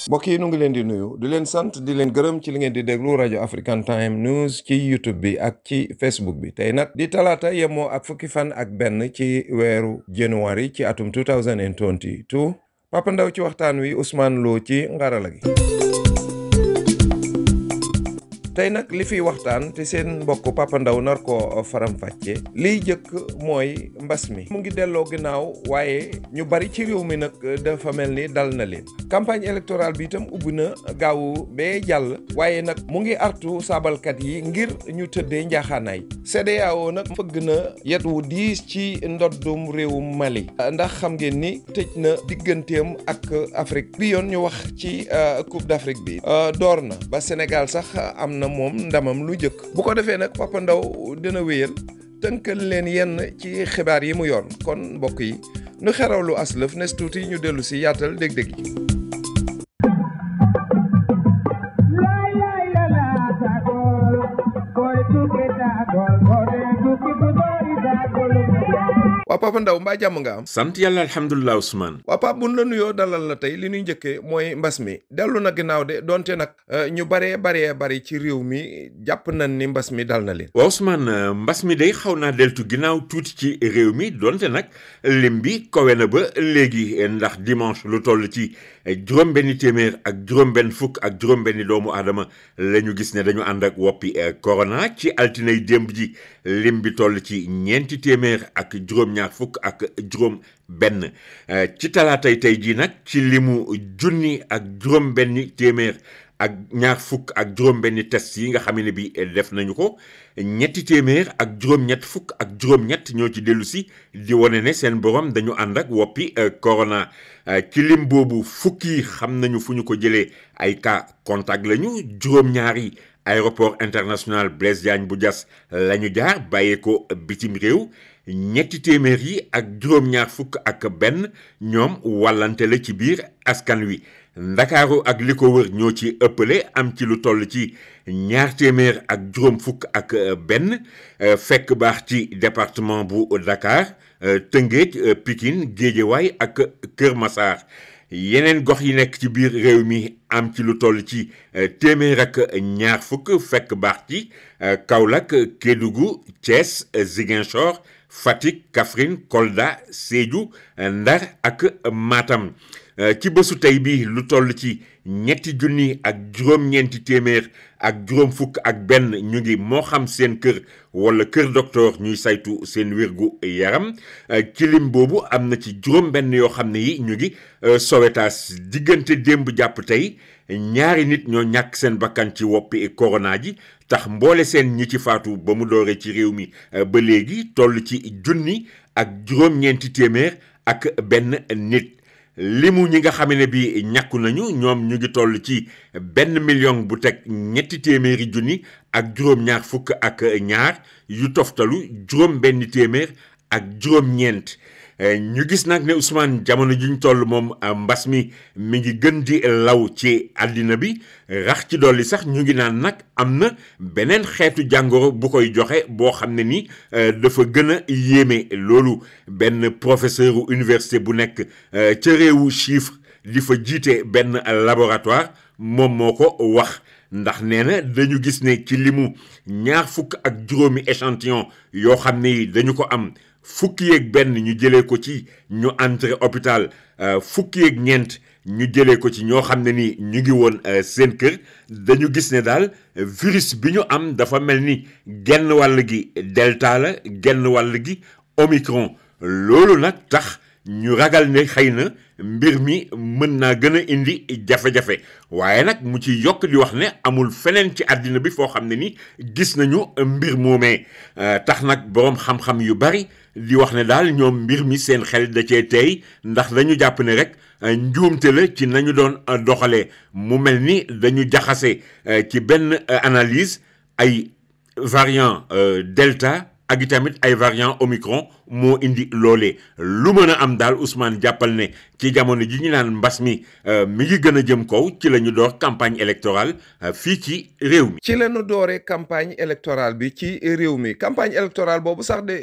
mbokk yi nu ngi leen di nuyu di leen sant di leen gërëm ci li ngeen di déglu rajo African Time News ci YouTube bi ak ci Facebook bi tey nag di talaata yemoo ak fukki fan ak benn ci weeru January ci atum 2022 Papa Ndaw ci waxtaan wi Ousmane Lo ci ngarala gi tey nag li fiy waxtaan te seen mbokk Papa Ndaw nar ko faram-fàcce liy jëkk mooy mbas mi mu ngi delloo ginnaaw waaye ñu bari ci réew mi nag dafa mel ni dal na leen campagne électorale bi itam ubbi na gaawu bee jàll waaye nag mu ngi artu saabalkat yi ngir ñu tëddee njaaxaanaay CEDEAO nag fëgg na yet wu diis ci ndoddum réewum Mali ndax xam ngeen ni tëj na digganteem ak Afrique bi yoon ñu wax ci Coupe d'Afrique bi door na ba Sénégal sax am na moom ndamam lu njëkk bu ko defee nag Papa Ndaw dina wéyal tënkal leen yenn ci xibaar yi mu yor kon mbokk yi nu xerawlu aslëf nes tuuti ñu dellu si yaatal dég-dég yi waa Papa Ndaw mbaa jàmm nga am sant yàlla alhamdulilah Ousmane waa Papa buñ la nuyoo dalal la tey li ñuy njëkkee mooy mbas mi dellu na ginnaaw de donte nag ñu bari ci réew mi jàpp nañ ni mbas mi dal na leen waaw Ousmane mbas mi day xaw naa deltu ginnaaw tuuti ci réew mi donte nag lim bi kowe na ba léegi ndax dimanche lu toll ci juróom-benni téeméer ak juróom-benn fukk ak juróom-benni doomu aadama la ñu gis ne dañu ànd ak woppi corona ci altinay démb ji lim bi toll ci ñeenti téeméer ak juróom-ñaar fukk ak juróom benn ci talaatay tey jii nag ci limu junni ak juróom-benni téeméer ak ñaar fukk ak juróom-benni test yi nga xam ne bi def nañu ko ñetti téeméer ak juróom-ñett fukk ak juróom-ñett ñoo ci dellu si di wane ne seen borom dañu ànd ak woppi corona ci lim boobu fukki xam nañu fu ñu ko jëlee ay cas contact lañu juróom-ñaari aéroport international Blaise Diagne bu Diass la ñu jaar bàyyee ko bitim réew ñetti téeméer yi ak juróom-ñaar fukk ak benn ñoom wàllante la ci biir askan wi ndakaaru ak li ko wër ñoo ci ëppale am ci lu toll ci ñaar téeméer ak juróom fukk ak benn fekk baax ci département bu Dakar Tëngéej Pikine Guédiawaye ak Kër Massar yeneen gox yi nekk ci biir réew mi am ci lu toll ci téeméer ak ñaar fukk fekk baax ci Kaolack Kédougou Thiès Ziguinchor Fatick Kaffrine Kolda Sédhiou Ndar ak Matam ci bésu tey bi lu toll ci ñetti junni ak juróom-ñeenti téeméer ak juróom fukk ak benn ñu ngi moo xam seen kër wala kër docteur ñuy saytu seen wérgu yaram ci lim boobu am na ci juróom benn yoo xam ne yi ñu ngi Sowétas diggante démb jàpp tey ñaari nit ñoo ñàkk seen bakkan ci woppi corona ji tax mboole seen ñi ci faatu ba mu dooree ci réew mi ba léegi toll ci junni ak juróom-ñeenti téeméer ak benn nit limu ñi nga xam ne bi ñàkku nañu ñoom ñu ngi toll ci 1 million bu teg ñetti téeméeri junni ak juróom-ñaar fukk ak ñaar yu toftalu juróom benn téeméer ak juróom-ñeent ñu gis nag ne Ousmane jamono ji ñu toll moom mbas mi ngi gën di law ci àddina bi rax ci dolli sax ñu ngi naan nag am na beneen xeetu jàngoro bu koy joxe boo xam ne ni dafa gën a yéeme loolu benn professeur université bu nekk ca réewu chiffre di fa jiite benn laboratoire moom moo ko wax ndax nee na dañu gis ne ci limu ñaar fukk ak juróomi échantillon yoo xam ne dañu ko am fukki yeeg benn ñu jëlee ko ci ñu entré hôpital fukki yeeg ñeent ñu jëlee ko ci ñoo xam ne ni ñu ngi woon seen kër dañu gis ne daal virus bi ñu am dafa mel ni genn wàll gi delta la genn wàll gi omicron loolu nag tax ñu ragal ne xëy na mbir mi mën naa gën a indi jafe-jafe waaye nag mu ci yokk di wax ne amul feneen ci àddina bi foo xam ne ni gis nañu mbir moomee tax nag boroom xam-xam yu bari di wax ne daal ñoom mbir mi seen xel da cee tey ndax dañu jàpp ne rek njuumte la ci nañu doon doxalee mu mel ni dañu jaxase ci benn analyse ay variant delta ak itamit ay variant omicron moo indi loolee lu mën a am daal Ousmane jàppal ne ci jamono ji ñu naan mbas mi mi ngi gën a jëm kaw ci la ñu door campagne électorale fii ci réew mi. ci la ñu dooree campagne électorale bi ci réew mi campagne électorale boobu sax de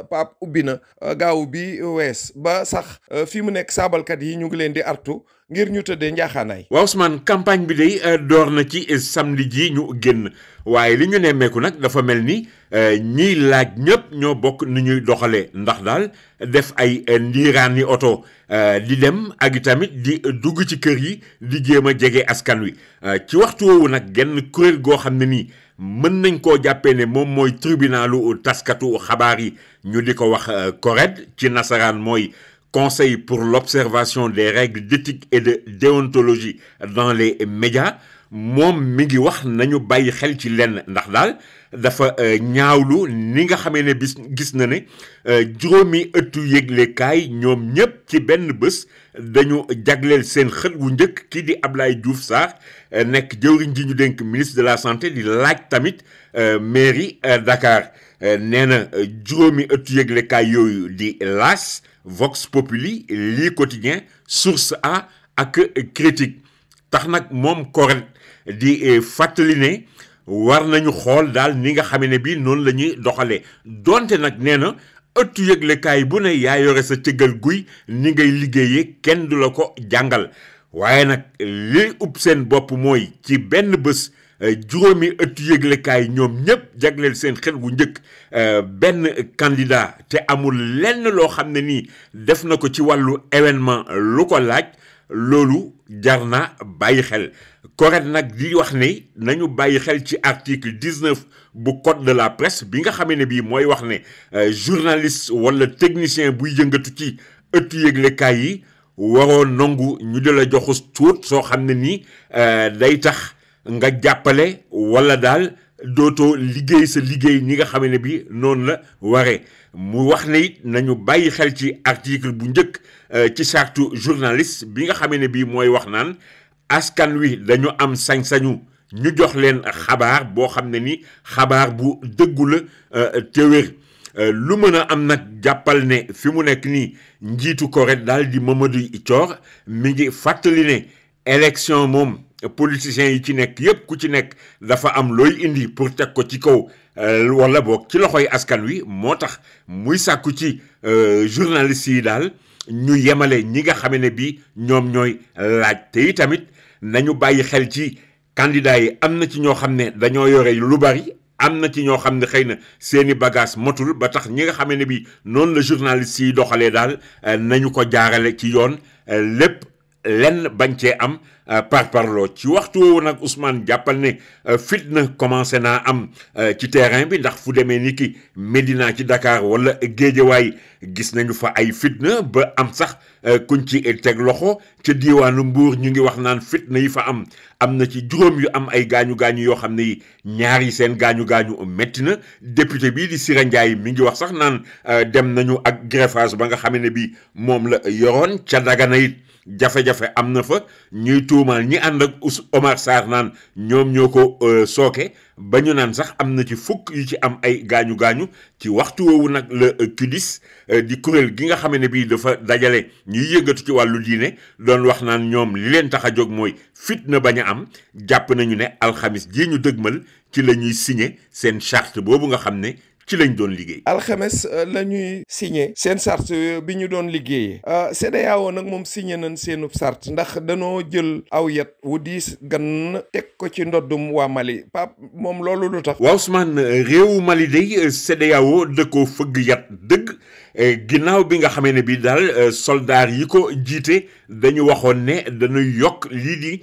Pape ubbi na gaaw bi wees ba sax fi mu nekk saabalkat yi ñu ngi leen di artu ngir ñu tëddee njaaxaanaay. waaw Ousmane campagne bi day door na ci samedi ji ñu génn waaye li ñu nemmeeku nag dafa mel ni ñiy laaj ñëpp ñoo bokk ni ñuy doxalee ndax daal def ay ndiiraani oto di dem ak tamit di dugg ci kër yi di jéem a jege askan wi ci waxtu woowu nag genn kuréel goo xam ne nii mën nañ koo jàppee ne moom mooy tribunalu taskatu xabaar yi ñu di ko wax CORED ci nasaraan mooy Conseil pour l'observation des règles d'éthique et de déontologie dans les médias moom mi ngi wax nañu bàyyi xel ci lenn ndax daal dafa ñaawlu ni nga xamee ne gis na ne juróomi ëttu yëglekaay ñoom ñëpp ci benn bés dañu jagleel seen xët wu njëkk kii di Abdoulaye Diouf Sarr nekk jëwriñ ji ñu dénk ministre de la santé di laaj tamit mairie Dakar nee na juróomi ëttu yëglekaay yooyu di L'As, Vox Populi, lii quotidien, Source A ak Critique tax nag moom CORED di fàttali ne war nañu xool daal ni nga xamee ne bii noonu la ñuy doxalee donte nag nee na ëttu yëglekaay bu ne yaa yore sa cëggal guy ni ngay liggéeyee kenn du la ko jàngal waaye nag li ub seen bopp mooy ci benn bés juróomi ëttu yëglekaay ñoom ñëpp jagleel seen xel gu njëkk benn candidat te amul lenn loo xam ne nii def na ko ci wàllu événement lu ko laaj loolu jar na bàyyi xel CORED nag di wax ne nañu bàyyi xel ci article 19 bu code de la presse bi nga xamee ne bii mooy wax ne journaliste wala technicien buy yëngatu ci ëttu yëglekaay yi waroo nangu ñu di la joxus tuut soo xam ne nii day tax nga jàppale wala daal dootoo liggéey sa liggéey ñi nga xamee ne bi noonu la waree mu wax ne it nañu bàyyi xel ci article bu njëkk ci charte journaliste bi nga xamee ne bii mooy wax naan askan wi dañu am sañ-sañu ñu jox leen xabaar boo xam ne ni xabaar bu dëggu la te wér lu mën a am nag jàppal ne fi mu nekk nii njiitu CORED daal di Mamadou Thior mi ngi fàttali ne élection moom politiciens yi ci nekk yépp ku ci nekk dafa am looy indi pour teg ko ci kaw wala boog ci loxoy askan wi moo tax muy sàkku ci journalistes yi daal ñu yemale ñi nga xame ne bi ñoom ñooy laaj te tamit nañu bàyyi xel ci candidats yi am na ci ñoo xam ne dañoo yore lu bari am na ci ñoo xam ne xëy na seeni bagage motul ba tax ñi nga xame ne bi noonu la journalistes yi doxalee daal nañu ko jaarale ci yoon lépp lenn bañ cee am parparloo ci waxtu woowu nag Ousmane jàppal ne fitna commencé naa am ci terrain bi ndax fu demee ni ki Médina ci Dakar wala Géejawaay gis nañu fa ay fitna ba am sax kuñ ci teg loxo ca diiwaanu Mbuur ñu ngi wax naan fitna yi fa am na ci juróom yu am ay gaañu-gaañu yoo xam ne yi ñaar yi seen gaañu-gaañu métti na député bii di Sira Ndiaye mi ngi wax sax naan dem nañu ak greffage ba nga xam ne bi moom la yoroon ca Dagana it jafe-jafe am na fa ñuy tuumaal ñi ànd ak Omar Sarr naan ñoom ñoo ko sooke ba ñu naan sax am na ci fukk yu ci am ay gaañu-gaañu ci waxtu woowu nag la CUDIS di kuréel gi nga xam ne bii dafa dajale ñuy yëngatu ci wàllu diine doon wax naan ñoom li leen tax a jóg mooy fitna bañ a am jàpp nañu ne alxamis jii ñu dëgmal ci la ñuy signé seen charte boobu nga xam ne ci lañ doon liggéey. alxames la ñuy signé seen charte bi ñu doon liggéeyee. CEDEAO nag moom signé nañ seenu charte ndax danoo jël aw yat wu diis gan teg ko ci ndoddum waa Mali Pape moom loolu lu tax. waaw Ousmane réewu Mali day CEDEAO da koo fëgg yat dëgg ginnaaw bi nga xamee ne bi daal soldaar yi ko jiite dañu waxoon ne dañuy yokk lii di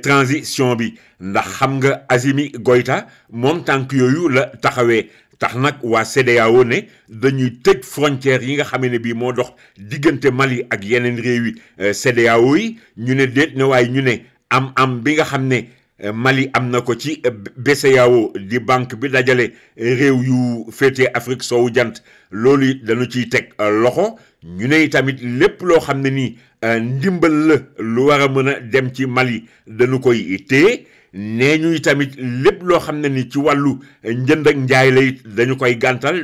transition bi ndax xam nga Assimi Goïta moom tànk yooyu la taxawee. tax nag waa CEDEAO ne dañuy tëj frontière yi nga xam ne bii moo dox diggante Mali ak yeneen réew yi CEDEAO yi ñu ne déet ne waaye ñu ne am bi nga xam ne Mali am na ko ci BCEAO di banque bi dajale réew yu féete Afrique soowu jant loolu it dañu ciy teg loxo ñu ne tamit lépp loo xam ne nii ndimbal la lu war a mën a dem ci Mali dañu koy téye nee ñuy tamit lépp loo xam ne ni ci wàllu njënd ak njaay la it dañu koy gàntal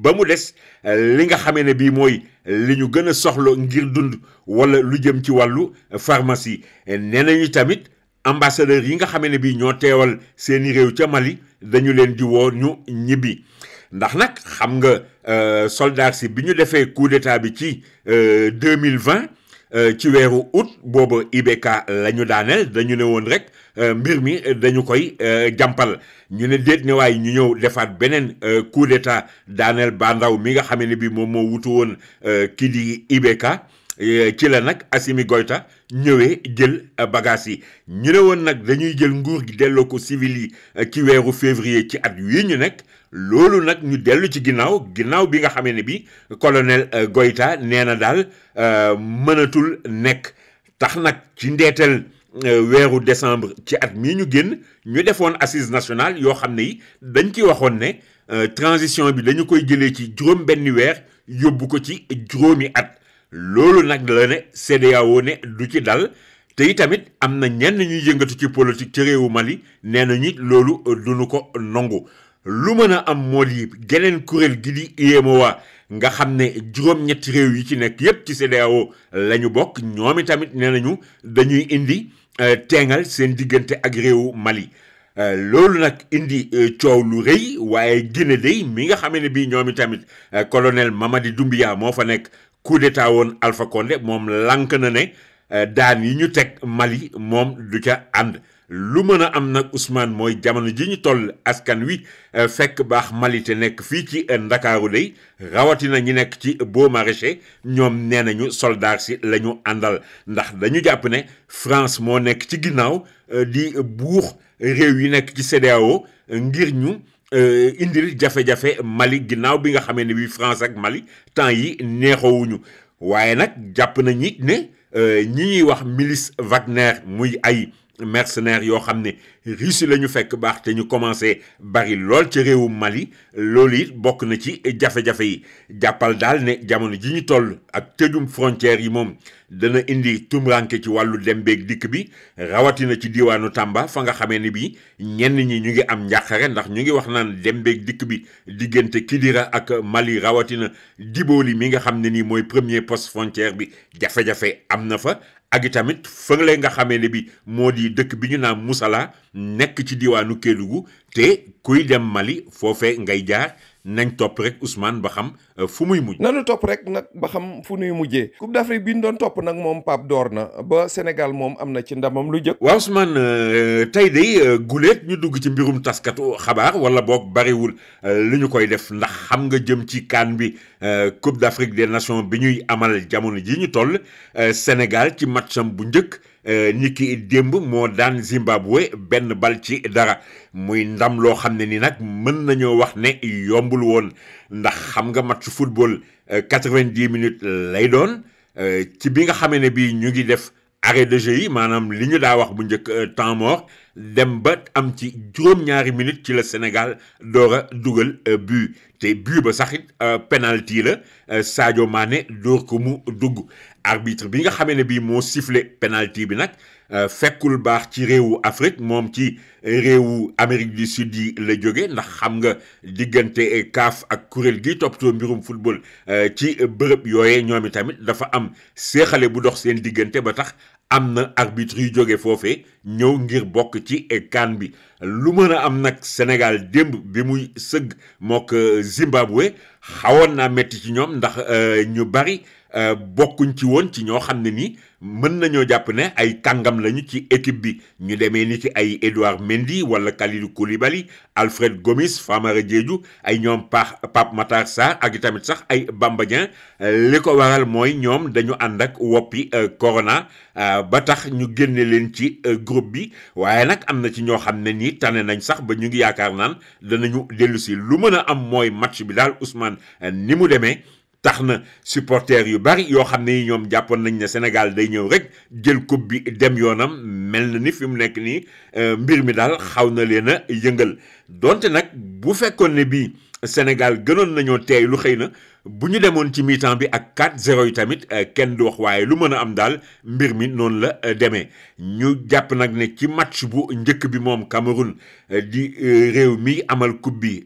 ba mu des li nga xamee ne bii mooy li ñu gën a soxla ngir dund wala lu jëm ci wàllu pharmacie nee nañu tamit ambassadeurs yi nga xamee ne bii ñoo teewal seeni réew ca Mali dañu leen di woo ñu ñibbi ndax nag xam nga soldats si bi ñu defee coup d'état bi ci 2020 ci weeru août booba IBK la ñu daaneel dañu ne woon rek mbir mi dañu koy jàmpal ñu ne déet ne waaye ñu ñëw defaat beneen coup d'état daaneel Bandaw mi nga xamee ne bi moom moo wutu woon kii di IBK ci la nag Assimi Goïta ñëwee jël bagages yi ñu ne woon nag dañuy jël nguur gi delloo ko civil yi ci weeru février ci at wii ñu nekk loolu nag ñu dellu ci ginnaaw bi nga xamee ne bi colonel Goïta nee na daal mënatul nekk tax nag ci ndeetel weeru décembre ci at mii ñu génn ñu defoon assise nationale yoo xam ne yi dañ ci waxoon ne transition bi dañu koy jëlee ci juróom benni weer yóbbu ko ci juróomi at loolu nag la ne CEDEAO ne du ci dal te itamit am na ñenn ñuy yëngatu ci politique ci réewu Mali nee na ñi loolu duñu ko nangu lu mën a am moo di geneen kuréel gi di UEMOA nga xam ne juróom-ñetti réew yi ci nekk yépp ci CEDEAO la ñu bokk ñoom itamit nee nañu dañuy indi teengal seen diggante ak réewu Mali loolu nag indi coow lu rëy waaye Guinée day mi nga xamee ne bii ñoom itamit colonel Mamadi Doumbouya moo fa nekk coup d'état woon Alpha Condé moom lank na ne daan yi ñu teg Mali moom du ca ànd lu mën a am nag Ousmane mooy jamono ji ñu toll askan wi fekk baax Mali te nekk fii ci Ndakaaru day rawatina ñi nekk ci Beaux Maraîchers ñoom nee nañu soldats si la ñu àndal ndax dañu jàpp ne France moo nekk ci ginnaaw di buux réew yi nekk ci CEDEAO ngir ñu indil jafe-jafe Mali ginnaaw bi nga xamee ne bi France ak Mali temps yi neexoowuñu waaye nag jàpp na ñi ne ñi ñuy wax milice Wagner muy ay mercenaires yoo xam ne Russie la ñu fekk baax te ñu commencé bari lool ci réewu Mali loolu it bokk na ci jafe-jafe yi jàppal daal ne jamono ji ñu toll ak tëjum frontières yi moom dana indi tumranke ci wàllu dem beeg dikk bi rawatina ci diwaanu Tamba fa nga xamee ni bi ñenn ñi ñu ngi am njàqare ndax ñu ngi wax naan dem beeg dikk bi diggante Kidira ak Mali rawatina Diboli mi nga xam ne nii mooy premier poste frontière bi jafe-jafe am na fa ak itamit fële nga xamee ne bi moo di dëkk bi ñu naan Moussala nekk ci diwaanu Kédougou te kuy dem Mali foofee ngay jaar nañ topp rek Ousmane ba xam fu muy mujj. nanu topp rek nag ba xam fu nuy mujjee Coupe d'Afrique bi ñu doon topp nag moom Pape door na ba Sénégal moom am na ci ndamam lu jëkk. waaw Ousmane tey de guleet ñu dugg ci mbirum taskatu xabaar wala boog bariwul li ñu koy def ndax xam nga jëm ci CAN bi Coupe d'Afrique des Nations bi ñuy amal jamono ji ñu toll Sénégal ci matcham bu njëkk. niki démb moo daan Zimbabwe benn bal ci dara muy ndam loo xam ne ni nag mën nañoo wax ne yombul woon ndax xam nga match football 90 minutes lay doon ci bi nga xamee ne bii ñu ngi def arrêt de jeu yi maanaam li ñu daa wax bu njëkk temps mort dem ba am ci juróom-ñaari minutes ci la Sénégal door a dugal but te but ba sax it penalty la Sadio Mané door ko mu dugg arbitre bi nga xamee ne bii moo sifflé penalty bi nag fekkul baax ci réewu Afrique moom ci réewu Amérique du Sud yi la jóge ndax xam nga diggante CAF ak kuréel gi toppatoo mbirum football ci bërëb yooyee ñoom tamit dafa am séexale bu dox seen diggante ba tax am na arbitre yu jóge foofee ñëw ngir bokk ci CAN bi lu mën a am nag Sénégal démb bi muy sëgg mook Zimbabwe xawoon naa metti ci ñoom ndax ñu bari bokkuñ ci woon ci ñoo xam ne nii mën nañoo jàpp ne ay kàngam lañu ci équipe bi ñu demee ni ki ay Edouard Mendy wala Kalidou Koulibaly Alfred Gomis Famara Diédhiou ay ñoom Pape Matar Sarr ak itamit sax ay Bamba Dieng li ko waral mooy ñoom dañu ànd ak woppi corona ba tax ñu génne leen ci groupe bi waaye nag am na ci ñoo xam ne nii tane nañ sax ba ñu ngi yaakaar naan danañu dellu si lu mën a am mooy match bi daal Ousmane ni mu demee tax na supporters yu bari yoo xam ne ñoom jàppoon nañ ne Sénégal day ñëw rek jël coupe bi dem yoonam mel na ni fi mu nekk nii mbir mi daal xaw na leen a yëngal donte nag bu fekkoon ne bii Sénégal gënoon nañoo teey lu xëy na bu ñu demoon ci mi-temps bi ak 4-0 yi tamit kenn du wax waaye lu mën a am daal mbir mi noonu la demee ñu jàpp nag ne ci match bu njëkk bi moom Cameroun di réew mi amal coupe bi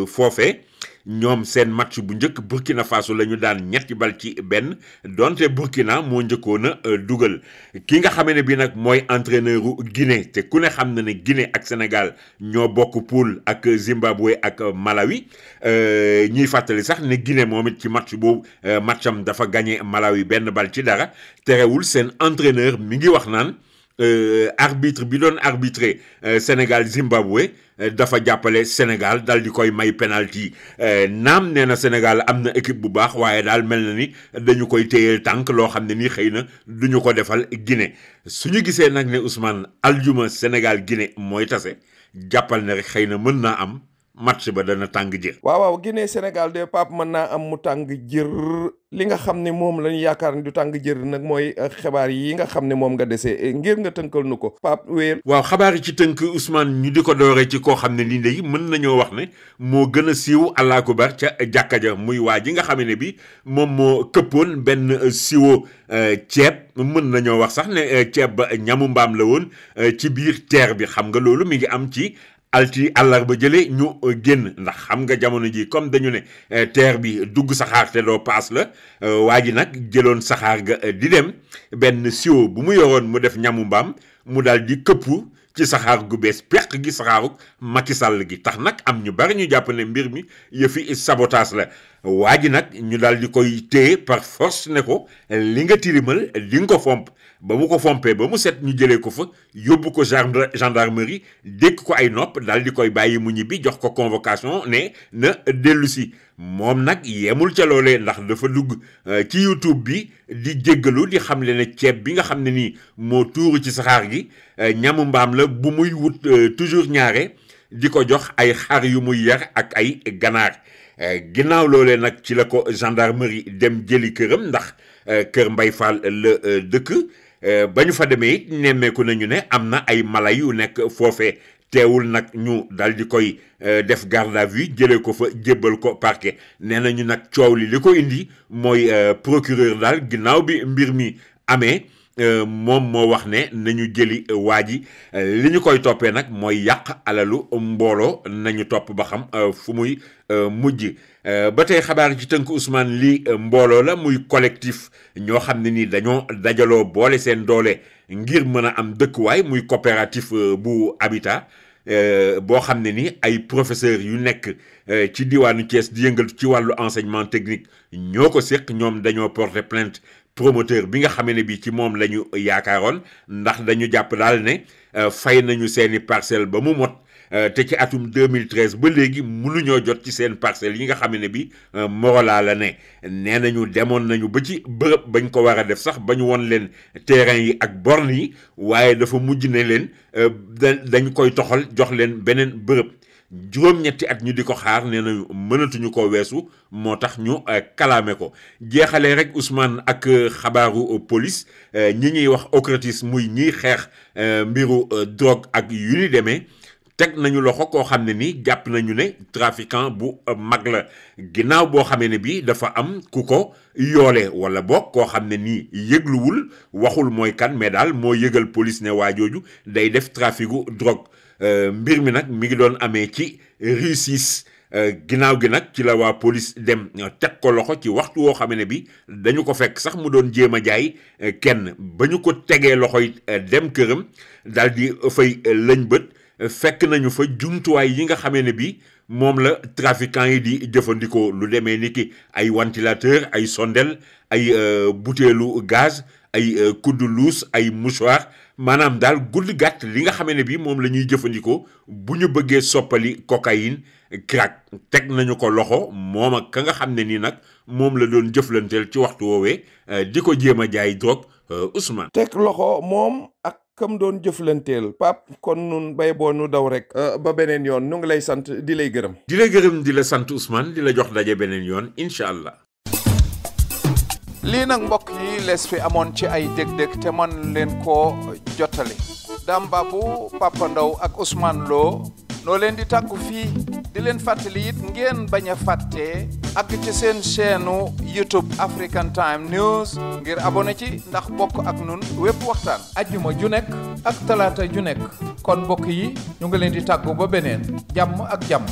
foofee ñoom seen match bu njëkk Burkina Faso la ñu daan 3-1 donte Burkina moo njëkkoon a dugal ki nga xamee ne bi nag mooy entraîneur u Guinée te ku ne xam na ne Guinée ak Sénégal ñoo bokk poule ak Zimbabwe ak Malawi ñuy fàttali sax ne Guinée moom it ci match boobu matcham dafa gagné Malawi 1-0 terewul seen entraîneur mi ngi wax naan arbitre bi doon arbitré Sénégal Zimbabwe dafa jàppale Sénégal dal di koy may penalty naam nee na Sénégal am na équipe bu baax waaye daal mel na ni dañu koy téyeel tànk loo xam ne ni xëy na duñu ko defal Guinée suñu gisee nag ne Ousmane aljuma Sénégal Guinée mooy tase jàppal ne rek xëy na mën naa am match ba dana tàng jër. waaw Guinée Sénégal de Pape mën naa am mu tàng jër li nga xam ne moom la ñu yaakaar ne du tàng jër nag mooy xibaar yi nga xam ne moom nga dese ngir nga tënkal nu ko Pape wéer. waaw xabaar yi ci tënk Ousmane ñu di ko dooree ci koo xam ne nii léegi mën nañoo wax ne moo gën a siiw àllaakubar ca jàkka ja muy waa ji nga xam ne bi moom moo këppoon benn siwo ceeb mën nañoo wax sax ne ceeb ba ñamu mbaam la woon ci biir teer bi xam nga loolu mi ngi am ci. àllarba jële ñu génn ndax xam nga jamono ji comme dañu ne teer bi dugg saxaar te doo paas la waa ji nag jëloon saxaar ga di dem benn siwo bu mu yoroon mu def ñamu mbaam mu daal di këppu ci saxaar gu bees peq gi saxaaruk Macky Sall gi tax nag am ñu bari ñu jàpp ne mbir mi yëfi sabotage la waa ji nag ñu daal di koy téye par force ne ko li nga tilimal di nga ko fomp ba mu ko fompee ba mu set ñu jëlee ko fa yóbbu ko gendarmerie dékk ko ay nopp daal di koy bàyyi mu ñibbi jox ko convocation ne na dellu si moom nag yemul ca loolee ndax dafa dugg ci YouTube bi di jéggalu di xamle ne ceeb bi nga xam ne nii moo tuuru ci saxaar gi ñamu mbaam la bu muy wut toujours ñaare di ko jox ay xar yu muy yar ak ay ganaar ginnaaw loolee nag ci la ko gendarmerie dem jëli këram ndax kër Mbay Fall la dëkk ba ñu fa demee it nemmeeku nañu ne am na ay mala yu nekk foofee teewul nag ñu dal di koy def garde à vue jëlee ko fa jébbal ko parquet nee nañu nag coow li ko indi mooy procureur daal ginnaaw bi mbir mi amee moom moo wax ne nañu jëli waa ji li ñu koy toppee nag mooy yàq alalu mbooloo nañu topp ba xam fu muy mujj ba tey xabaar ci tënk Ousmane lii mbooloo la muy collectif ñoo xam ne ni dañoo dajaloo boole seen doole ngir mën a am dëkkuwaay muy coopératif bu habitat boo xam ne ni ay professeurs yu nekk ci diwaanu Thiès di yëngal ci wàllu enseignement technique ñoo ko séq ñoom dañoo porter plainte promoteur bi nga xamee ne bi ci moom la ñu yaakaaroon ndax dañu jàpp daal ne fay nañu seeni parcelle ba mu mot te ci atum 2013 ba léegi mënuñoo jot ci seen parcelles yi nga xam ne bi Morola la ne nee nañu demoon nañu ba ci bërëb bañ ko war a def sax ba ñu won leen terrain yi ak borne yi waaye dafa mujj ne leen dañ koy toxal jox leen beneen bërëb juróom-ñetti at ñu di ko xaar nee nañu mënatuñu ko weesu moo tax ñu kalaame ko jeexalee rek Ousmane ak xabaaru police ñi ñuy wax OCRTIS muy ñiy xeex mbiru drogue ak yu ni demee teg nañu loxo koo xam ne ni jàpp nañu ne trafiquant bu mag la ginnaaw boo xamee ne bi dafa am ku ko yoole wala boog koo xam ne nii yëgluwul waxul mooy kan mais daal moo yëgal police ne waa jooju day def traficu drogue mbir mi nag mi ngi doon amee ci rue 6 ginnaaw gi nag ci la waa police dem teg ko loxo ci waxtu woo xam ne bi dañu ko fekk sax mu doon jéem a jaay kenn ba ñu ko tegee loxo yi dem këram daal di fay lëñ bët fekk nañu fa jumtuwaay yi nga xamee ne bi moom la trafiquant yi di jëfandikoo lu demee ni ki ay ventilateur ay sondel ay butéelu gaz ay kuddu luus ay mouchoir maanaam daal gudd gàtt li nga xamee ne bi moom la ñuy jëfandikoo bu ñu bëggee soppali cocaïne crack teg nañu ko loxo moom ak ka nga xam ne nii nag moom la doon jëflanteel ci waxtu woowee di ko jéem a jaay drogue Ousmane. teg loxo moom ak kam doon jëflanteel Pape kon nun bay boo nu daw rek ba beneen yoon nu ngi lay sant di lay gërëm. di lay gërëm di la sant Ousmane di la jox daje beneen yoon incha allah. lii nag mbokk yi lees fi amoon ci ay dég-dég te man leen koo jottali Dame Babou Papa Ndaw ak Ousmane Lo noo leen di tàggu fii di leen fàttali it ngeen bañ a fàttee ak ci seen chaîne YouTube African Time News ngir abonné ci ndax bokk ak nun wépp waxtaan ajjuma ju nekk ak talaata ju nekk kon mbokk yi ñu ngi leen di tàggu ba beneen jàmm ak jàmm